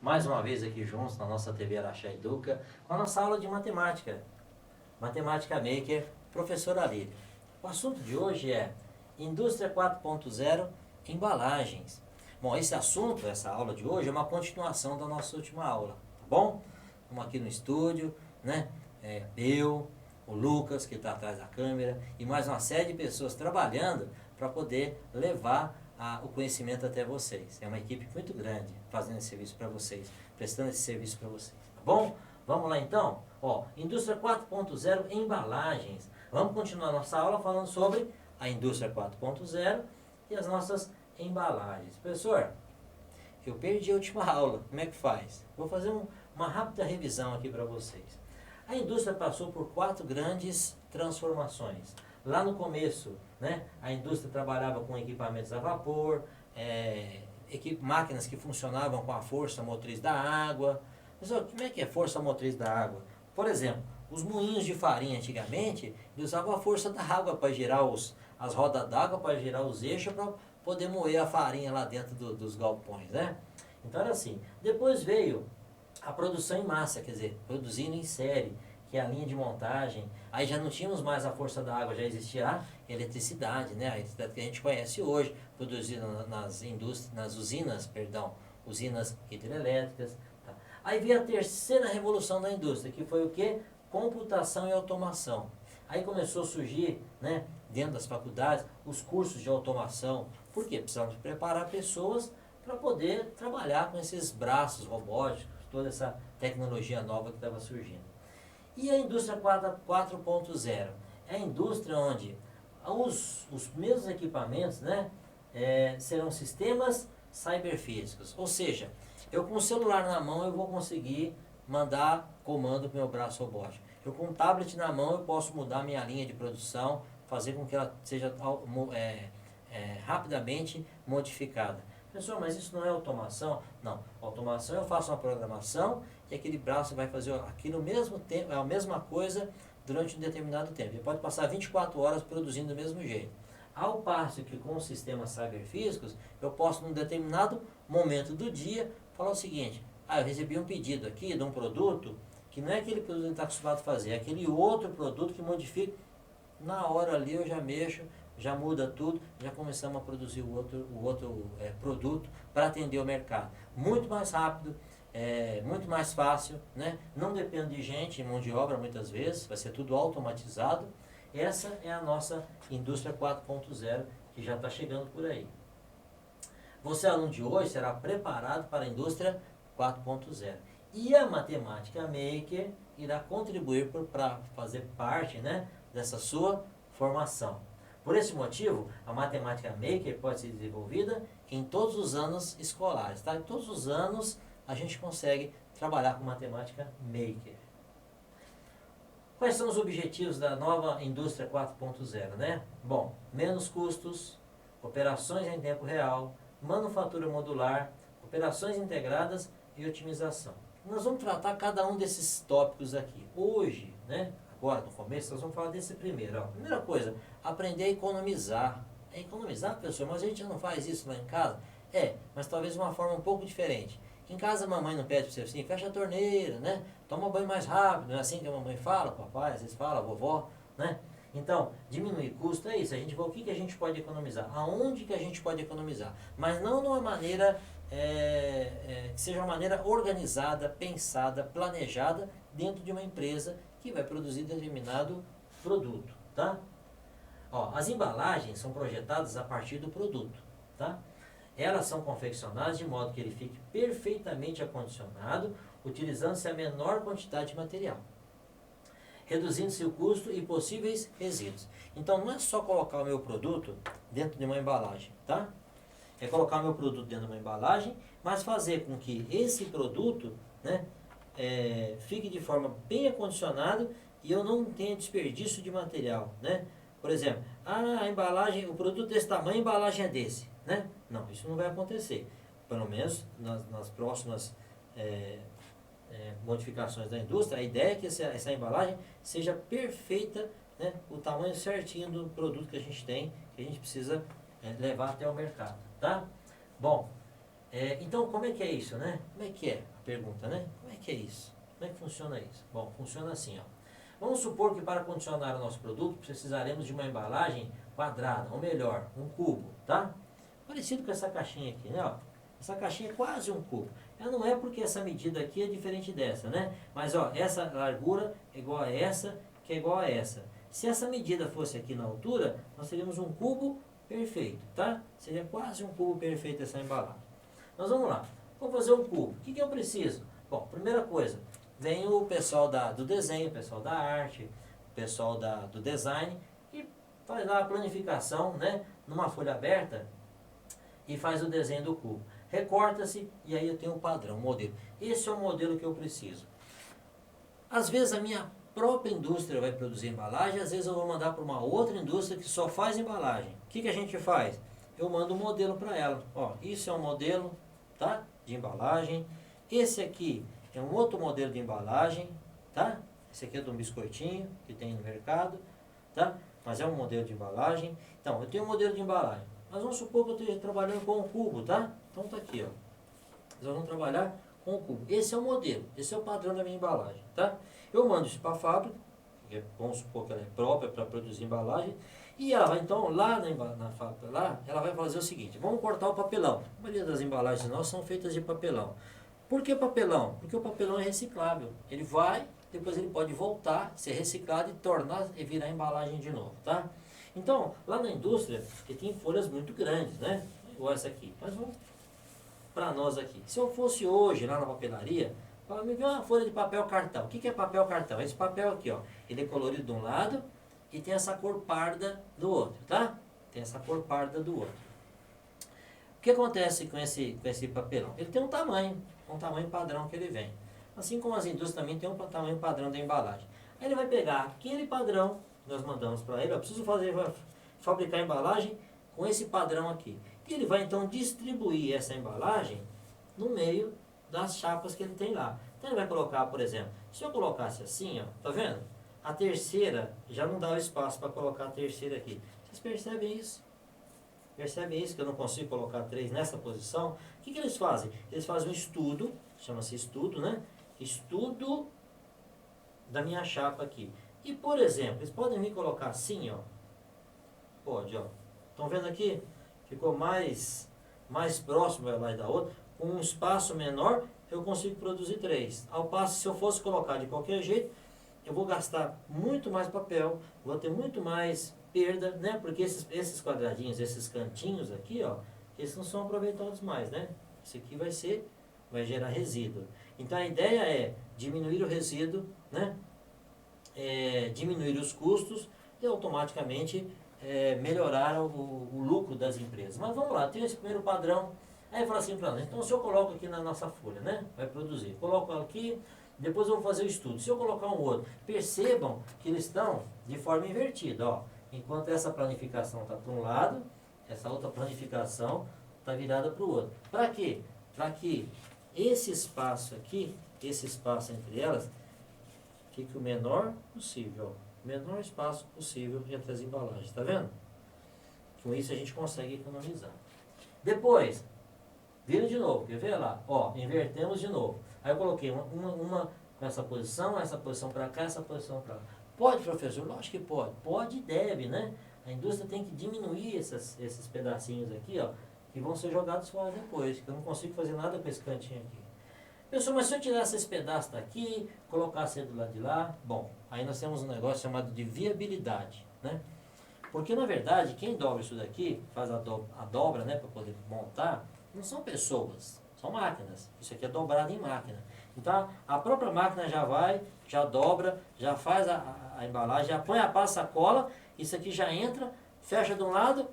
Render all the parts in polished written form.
mais uma vez aqui juntos na nossa TV Araxá Educa, com a nossa aula de matemática, Matemática Maker, professora Alírio. O assunto de hoje é Indústria 4.0, embalagens. Bom, esse assunto, essa aula de hoje é uma continuação da nossa última aula, tá bom? Estamos aqui no estúdio, né? Eu, o Lucas, que está atrás da câmera, e mais uma série de pessoas trabalhando para poder levar o conhecimento até vocês. É uma equipe muito grande fazendo esse serviço para vocês, prestando esse serviço para vocês, tá bom? Vamos lá então? Ó, Indústria 4.0, embalagens. Vamos continuar nossa aula falando sobre a Indústria 4.0 e as nossas embalagens. Professor, eu perdi a última aula, como é que faz? Vou fazer uma rápida revisão aqui para vocês. A indústria passou por 4 grandes transformações. Lá no começo, né, a indústria trabalhava com equipamentos a vapor, máquinas que funcionavam com a força motriz da água. Mas como é que é força motriz da água? Por exemplo, os moinhos de farinha antigamente, eles usavam a força da água para girar as rodas d'água, para girar os eixos, para poder moer a farinha lá dentro dos galpões, né? Então era assim. Depois veio a produção em massa, quer dizer, produzindo em série, que é a linha de montagem. Aí já não tínhamos mais a força da água, já existia a eletricidade, né? A eletricidade que a gente conhece hoje, produzida nas usinas hidrelétricas. Tá? Aí veio a terceira revolução da indústria, que foi o quê? Computação e automação. Aí começou a surgir, né, dentro das faculdades, os cursos de automação. Por quê? Precisamos preparar pessoas para poder trabalhar com esses braços robóticos, toda essa tecnologia nova que estava surgindo. E a indústria 4.0? É a indústria onde os mesmos equipamentos, né, serão sistemas cyberfísicos. Ou seja, eu com o celular na mão eu vou conseguir mandar comando para o meu braço robótico. Eu com um tablet na mão eu posso mudar minha linha de produção, fazer com que ela seja rapidamente modificada. Professor, mas isso não é automação? Não. Automação eu faço uma programação e aquele braço vai fazer aquilo mesmo tempo, é a mesma coisa durante um determinado tempo. Ele pode passar 24 horas produzindo do mesmo jeito. Ao passo que com os sistemas cyberfísicos, eu posso num determinado momento do dia falar o seguinte: eu recebi um pedido aqui de um produto que não é aquele produto que ele está acostumado a fazer, é aquele outro produto que modifica. Na hora ali eu já mexo, já muda tudo, já começamos a produzir o outro produto para atender o mercado. Muito mais rápido, muito mais fácil, né? Não depende de gente, mão de obra muitas vezes, vai ser tudo automatizado. Essa é a nossa indústria 4.0 que já está chegando por aí. Você, aluno de hoje, será preparado para a indústria 4.0. E a Matemática Maker irá contribuir para fazer parte, né, dessa sua formação. Por esse motivo, a Matemática Maker pode ser desenvolvida em todos os anos escolares. Tá? Em todos os anos a gente consegue trabalhar com Matemática Maker. Quais são os objetivos da nova indústria 4.0, né? Bom, menos custos, operações em tempo real, manufatura modular, operações integradas e otimização. Nós vamos tratar cada um desses tópicos aqui. Hoje, né? Agora no começo, nós vamos falar desse primeiro. Ó. Primeira coisa, aprender a economizar. É economizar, professor, mas a gente não faz isso lá em casa? Mas talvez de uma forma um pouco diferente. Em casa a mamãe não pede para você assim, fecha a torneira, né? Toma banho mais rápido, não é assim que a mamãe fala, papai, às vezes fala, a vovó, né? Então, diminuir custo é isso, a gente vê o que a gente pode economizar, aonde que a gente pode economizar, mas não de uma maneira que seja uma maneira organizada, pensada, planejada dentro de uma empresa que vai produzir determinado produto, tá? Ó, as embalagens são projetadas a partir do produto, tá? Elas são confeccionadas de modo que ele fique perfeitamente acondicionado, utilizando-se a menor quantidade de material, reduzindo-se o custo e possíveis resíduos. Então não é só colocar o meu produto dentro de uma embalagem, tá? É colocar o meu produto dentro de uma embalagem, mas fazer com que esse produto, né, fique de forma bem acondicionado e eu não tenha desperdício de material, né? Por exemplo, a embalagem, o produto desse tamanho, a embalagem é desse, né? Não, isso não vai acontecer. Pelo menos nas próximas modificações da indústria, a ideia é que essa embalagem seja perfeita, né? O tamanho certinho do produto que a gente tem, que a gente precisa levar até o mercado, tá? Bom, então como é que é isso, né? Como é que é? pergunta, né? Como é que é isso? Como é que funciona isso? Bom, funciona assim, ó. Vamos supor que para condicionar o nosso produto precisaremos de uma embalagem quadrada, ou melhor, um cubo, tá? Parecido com essa caixinha aqui, né? Ó, essa caixinha é quase um cubo. Ela não é porque essa medida aqui é diferente dessa, né? Mas ó, essa largura é igual a essa, que é igual a essa. Se essa medida fosse aqui na altura, nós teríamos um cubo perfeito, tá? Seria quase um cubo perfeito essa embalagem. Nós vamos lá. Vamos fazer um cubo. O que eu preciso? Bom, primeira coisa, vem o pessoal do desenho, o pessoal da arte, o pessoal do design, e faz lá a planificação, né? Numa folha aberta, e faz o desenho do cubo. Recorta-se e aí eu tenho o padrão, o modelo. Esse é o modelo que eu preciso. Às vezes a minha própria indústria vai produzir embalagem, às vezes eu vou mandar para uma outra indústria que só faz embalagem. O que a gente faz? Eu mando um modelo para ela. Ó, isso é um modelo, tá? De embalagem. Esse aqui é um outro modelo de embalagem, tá? Esse aqui é de um biscoitinho que tem no mercado, tá? Mas é um modelo de embalagem. Então, eu tenho um modelo de embalagem. Mas vamos supor que eu esteja trabalhando com um cubo, tá? Então tá aqui, ó. Nós vamos trabalhar com o cubo. Esse é o modelo, esse é o padrão da minha embalagem, tá? Eu mando isso para a fábrica, que vamos supor que ela é própria para produzir embalagem, e ela vai então lá na fábrica, lá, ela vai fazer o seguinte: vamos cortar o papelão. A maioria das embalagens nossas são feitas de papelão. Por que papelão? Porque o papelão é reciclável. Ele vai, depois ele pode voltar, ser reciclado e virar embalagem de novo, tá? Então, lá na indústria, ele tem folhas muito grandes, né? Igual essa aqui. Mas vamos para nós aqui. Se eu fosse hoje lá na papelaria, me vê uma folha de papel cartão. O que é papel cartão? Esse papel aqui, ó, ele é colorido de um lado e tem essa cor parda do outro, tá? Tem essa cor parda do outro. O que acontece com esse papelão? Ele tem um tamanho padrão que ele vem. Assim como as indústrias também tem um tamanho padrão da embalagem. Aí ele vai pegar aquele padrão, nós mandamos para ele, eu preciso fabricar a embalagem com esse padrão aqui. E ele vai então distribuir essa embalagem no meio das chapas que ele tem lá. Então ele vai colocar, por exemplo, se eu colocasse assim, ó, tá vendo? A terceira, já não dá o espaço para colocar a terceira aqui. Vocês percebem isso? Percebem isso, que eu não consigo colocar 3 nessa posição? O que eles fazem? Eles fazem um estudo, chama-se estudo, né? Estudo da minha chapa aqui. E, por exemplo, eles podem me colocar assim, ó. Pode, ó. Estão vendo aqui? Ficou mais próximo lá da outra. Com um espaço menor, eu consigo produzir 3. Ao passo, se eu fosse colocar de qualquer jeito, eu vou gastar muito mais papel, vou ter muito mais perda, né? Porque esses quadradinhos, esses cantinhos aqui, ó, esses não são aproveitados mais, né? Esse aqui vai gerar resíduo. Então a ideia é diminuir o resíduo, né? Diminuir os custos e automaticamente melhorar o lucro das empresas. Mas vamos lá, tem esse primeiro padrão. Aí fala assim para nós, então se eu coloco aqui na nossa folha, né? Vai produzir. Coloco aqui, depois eu vou fazer o estudo. Se eu colocar um outro, percebam que eles estão de forma invertida, ó. Enquanto essa planificação está para um lado, essa outra planificação está virada para o outro. Para quê? Para que esse espaço aqui, esse espaço entre elas, fique o menor possível. O menor espaço possível entre as embalagens, tá vendo? Com isso a gente consegue economizar. Depois, vira de novo, quer ver lá? Ó, invertemos de novo. Aí eu coloquei uma com essa posição para cá, essa posição para lá. Pode, professor? Lógico que pode. Pode e deve, né? A indústria tem que diminuir esses pedacinhos aqui, ó, que vão ser jogados fora depois, que eu não consigo fazer nada com esse cantinho aqui. Pessoal, mas se eu tirasse esse pedaço daqui, colocasse ele do lado de lá, bom, aí nós temos um negócio chamado de viabilidade, né? Porque, na verdade, quem dobra isso daqui, faz a dobra, né, para poder montar, não são pessoas, são máquinas. Isso aqui é dobrado em máquina. Então, a própria máquina já dobra, já faz a embalagem, já põe a passa, cola, isso aqui já entra, fecha de um lado,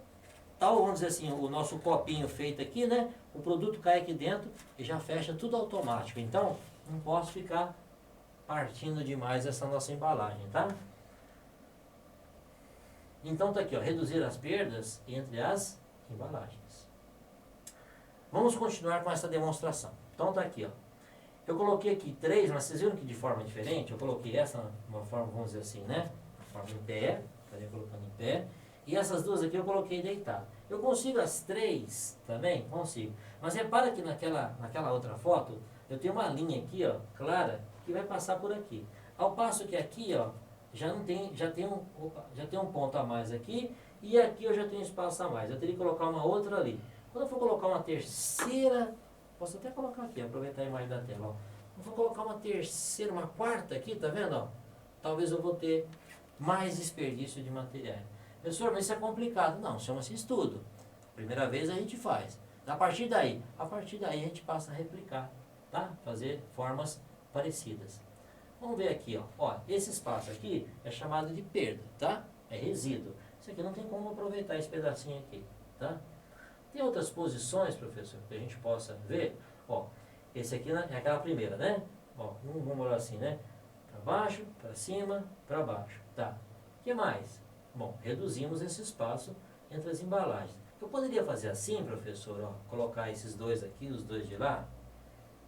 tal, vamos dizer assim, o nosso copinho feito aqui, né? O produto cai aqui dentro e já fecha tudo automático. Então, não posso ficar partindo demais essa nossa embalagem, tá? Então tá aqui, ó, reduzir as perdas entre as embalagens. Vamos continuar com essa demonstração. Então tá aqui, ó. Eu coloquei aqui 3, mas vocês viram que de forma diferente? Eu coloquei essa uma forma, vamos dizer assim, né? Uma forma em pé, estaria colocando em pé. E essas duas aqui eu coloquei deitado. Eu consigo as 3 também? Consigo. Mas repara que naquela outra foto, eu tenho uma linha aqui, ó, clara, que vai passar por aqui. Ao passo que aqui, ó, já tem um ponto a mais aqui, e aqui eu já tenho espaço a mais. Eu teria que colocar uma outra ali. Quando eu for colocar uma terceira, posso até colocar aqui, aproveitar a imagem da tela, ó. Eu vou colocar uma terceira, uma quarta aqui, tá vendo, ó? Talvez eu vou ter mais desperdício de materiais. Professor, mas isso é complicado. Não, chama-se estudo. Primeira vez a gente faz. A partir daí a gente passa a replicar, tá? Fazer formas parecidas. Vamos ver aqui, ó. Ó, esse espaço aqui é chamado de perda, tá? É resíduo. Isso aqui não tem como aproveitar esse pedacinho aqui, tá? Tem outras posições, professor, que a gente possa ver. Ó, esse aqui é aquela primeira, né? Ó, vamos olhar assim, né? Para baixo, para cima, para baixo. Tá. O que mais? Bom, reduzimos esse espaço entre as embalagens. Eu poderia fazer assim, professor, ó, colocar esses dois aqui, os dois de lá?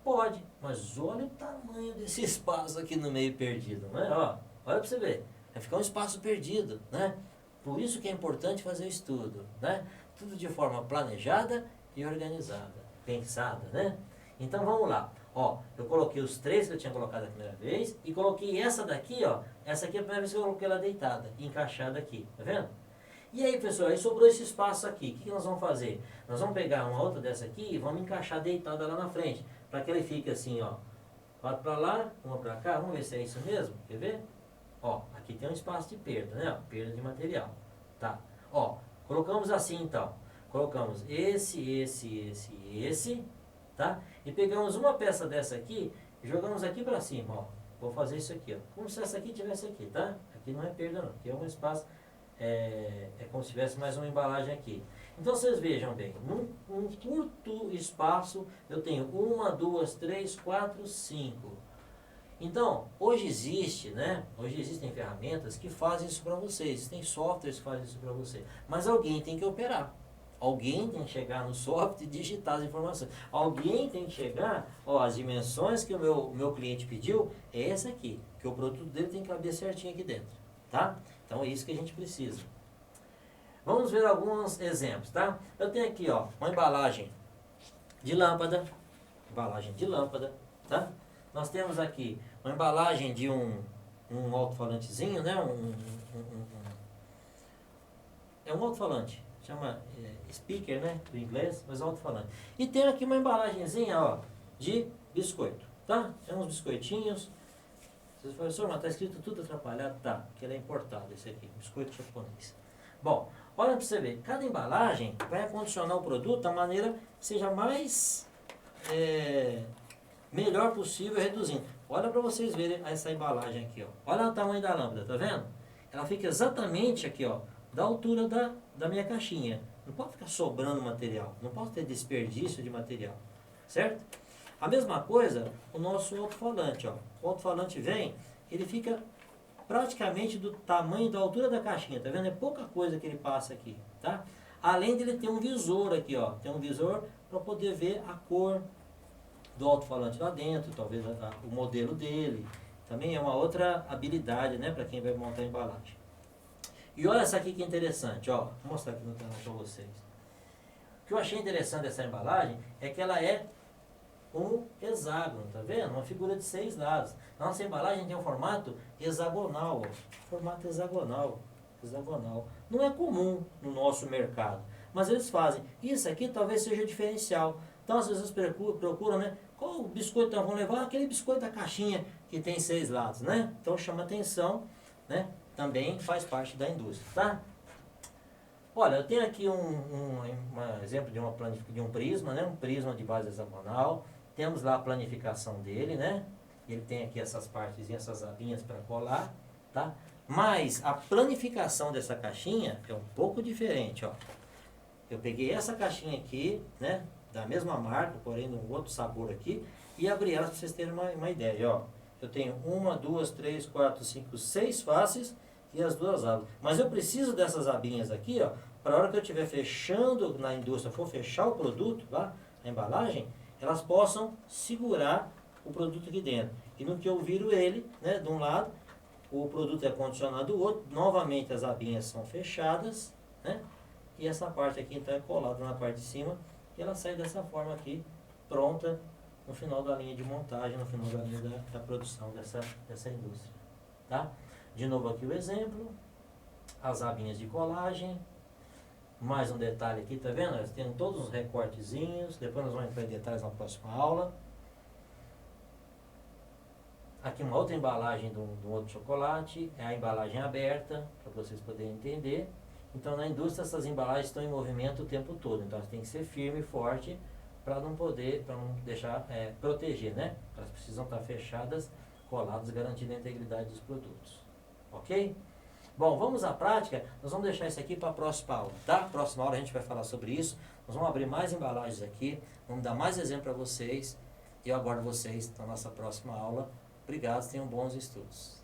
Pode, mas olha o tamanho desse espaço aqui no meio perdido, não é? Ó, olha para você ver, vai ficar um espaço perdido, né? Por isso que é importante fazer o estudo, né? Tudo de forma planejada e organizada, pensada, né? Então vamos lá, ó, eu coloquei os três que eu tinha colocado a primeira vez e coloquei essa daqui, ó, essa aqui é a primeira vez que eu coloquei ela deitada, encaixada aqui, tá vendo? E aí, pessoal, aí sobrou esse espaço aqui, o que nós vamos fazer? Nós vamos pegar uma outra dessa aqui e vamos encaixar deitada lá na frente, para que ele fique assim, ó, quatro para lá, uma para cá, vamos ver se é isso mesmo, quer ver? Ó, aqui tem um espaço de perda, né, ó, perda de material, tá? Ó, colocamos assim então, colocamos esse, tá? E pegamos uma peça dessa aqui e jogamos aqui para cima, ó, vou fazer isso aqui, ó, como se essa aqui tivesse aqui, tá? Aqui não é perda não, aqui é um espaço. É como se tivesse mais uma embalagem aqui. Então vocês vejam bem, num curto espaço eu tenho 1, 2, 3, 4, 5. Então, hoje existe, né? Hoje existem ferramentas que fazem isso para vocês, existem softwares que fazem isso para você. Mas alguém tem que operar. Alguém tem que chegar no software e digitar as informações. Alguém tem que chegar, ó, as dimensões que o meu cliente pediu é essa aqui, que o produto dele tem que caber certinho aqui dentro, tá? Então é isso que a gente precisa. Vamos ver alguns exemplos, tá? Eu tenho aqui, ó, uma embalagem de lâmpada, tá? Nós temos aqui uma embalagem de um alto-falantezinho, né? É um alto-falante, chama speaker, né? Do inglês, mas alto-falante. E tem aqui uma embalagenzinha, ó, de biscoito, tá? Tem uns biscoitinhos. Você fala, professor, mas está escrito tudo atrapalhado? Tá, porque ele é importado, esse aqui, biscoito japonês. Bom, olha para você ver, cada embalagem vai acondicionar o produto da maneira que seja mais melhor possível, reduzindo. Olha para vocês verem essa embalagem aqui, ó. Olha o tamanho da lâmpada, tá vendo? Ela fica exatamente aqui, ó, da altura da minha caixinha. Não pode ficar sobrando material, não pode ter desperdício de material, certo? A mesma coisa, o nosso alto-falante, ó. O alto-falante vem, ele fica praticamente do tamanho, da altura da caixinha, tá vendo? É pouca coisa que ele passa aqui, tá? Além dele ter um visor aqui, ó. Tem um visor para poder ver a cor do alto-falante lá dentro, talvez o modelo dele. Também é uma outra habilidade, né, para quem vai montar a embalagem. E olha essa aqui que interessante, ó. Vou mostrar aqui no canal para vocês. O que eu achei interessante dessa embalagem é que ela é um hexágono, tá vendo? Uma figura de 6 lados. A nossa embalagem tem um formato hexagonal, ó. Formato hexagonal. Não é comum no nosso mercado, mas eles fazem. Isso aqui talvez seja diferencial. Então as pessoas procuram, né? Qual o biscoito nós vamos levar? Aquele biscoito da caixinha que tem 6 lados, né? Então chama atenção, né? Também faz parte da indústria, tá? Olha, eu tenho aqui um exemplo de um prisma, né? Um prisma de base hexagonal. Temos lá a planificação dele, né? Ele tem aqui essas partezinhas, essas abinhas para colar, tá? Mas a planificação dessa caixinha é um pouco diferente, ó. Eu peguei essa caixinha aqui, né? Da mesma marca, porém de um outro sabor aqui, e abri ela para vocês terem uma ideia, ó. Eu tenho 1, 2, 3, 4, 5, 6 faces e as 2 abas. Mas eu preciso dessas abinhas aqui, ó, para a hora que eu estiver fechando na indústria, for fechar o produto, tá? A embalagem, elas possam segurar o produto aqui dentro. E no que eu viro ele, né, de um lado, o produto é condicionado do outro, novamente as abinhas são fechadas, né? E essa parte aqui então é colada na parte de cima, e ela sai dessa forma aqui, pronta no final da linha de montagem, no final da linha da produção dessa indústria. Tá? De novo aqui o exemplo, as abinhas de colagem, mais um detalhe aqui, tá vendo? Nós temos todos os recortezinhos, depois nós vamos entrar em detalhes na próxima aula. Aqui uma outra embalagem de um outro chocolate, é a embalagem aberta, para vocês poderem entender. Então na indústria essas embalagens estão em movimento o tempo todo, então elas têm que ser firme e forte para não deixar proteger, né? Elas precisam estar fechadas, coladas, garantindo a integridade dos produtos. Ok? Bom, vamos à prática, nós vamos deixar isso aqui para a próxima aula, tá? Próxima aula a gente vai falar sobre isso, nós vamos abrir mais embalagens aqui, vamos dar mais exemplo para vocês, e eu aguardo vocês na nossa próxima aula. Obrigado, tenham bons estudos.